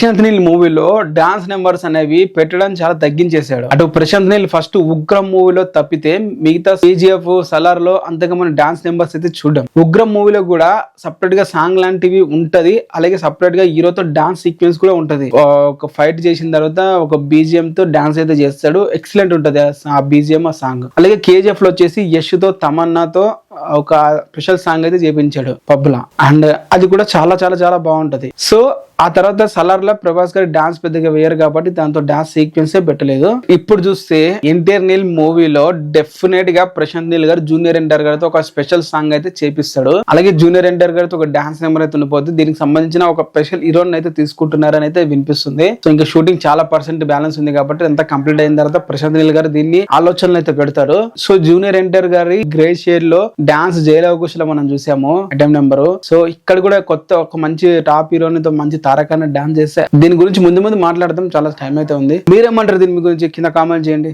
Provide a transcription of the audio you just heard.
ప్రశాంత్ నీల్ మూవీలో dance numbers అనేవి పెట్టడం చాలా తగ్గించేశాడు. అటు ప్రశాంత్ నీల్ ఫస్ట్ ఉగ్రం మూవీలో తప్పితే మిగతా కేజీఎఫ్ సలార్ లో అంతగా మన డాన్స్ నెంబర్స్ అయితే చూడడం. ఉగ్రం మూవీలో కూడా సపరేట్ గా సాంగ్ లాంటివి ఉంటది, అలాగే సపరేట్ గా హీరోతో డాన్స్ సీక్వెన్స్ కూడా ఉంటది. ఒక ఫైట్ చేసిన తర్వాత ఒక బీజిఎం తో డాన్స్ అయితే చేస్తాడు, ఎక్సలెంట్ ఉంటది ఆ బీజిఎం ఆ సాంగ్. అలాగే కేజీఎఫ్ లో వచ్చేసి యష్ తో తమన్నాతో ఒక స్పెషల్ సాంగ్ అయితే చేపించాడు పబ్ లా, అండ్ అది కూడా చాలా చాలా చాలా బాగుంటది. సో ఆ తర్వాత సలార్ లో ప్రభాస్ గారి డాన్స్ పెద్దగా వేయరు కాబట్టి దాంతో డాన్స్ సీక్వెన్స్ పెట్టలేదు. ఇప్పుడు చూస్తే ఎన్టీఆర్ నీల్ మూవీలో డెఫినెట్ గా ప్రశాంత్ నీల్ గారు జూనియర్ ఎన్టీఆర్ గారితో ఒక స్పెషల్ సాంగ్ అయితే చేపిస్తాడు. అలాగే జూనియర్ ఎన్టీఆర్ గారితో ఒక డాన్స్ నెంబర్ అయితే ఉండిపోతుంది. దీనికి సంబంధించిన ఒక స్పెషల్ హీరోని అయితే తీసుకుంటున్నారని అయితే వినిపిస్తుంది. సో ఇంకా షూటింగ్ చాలా % బ్యాలెన్స్ ఉంది కాబట్టి అంతా కంప్లీట్ అయిన తర్వాత ప్రశాంత్ నీల్ గారు దీన్ని ఆలోచనలు అయితే పెడతారు. సో జూనియర్ ఎన్టీఆర్ గారి గ్రే షేడ్ లో డాన్స్ జైలవకుశలో మనం చూసాము ఐటమ్ నెంబర్. సో ఇక్కడ కూడా కొత్త ఒక మంచి టాప్ హీరోనితో మంచి తారకాన్ని డాన్స్ చేస్తే దీని గురించి ముందు మాట్లాడదాం, చాలా టైం అయితే ఉంది. మీరేమంటారు దీని గురించి కింద కామెంట్ చేయండి.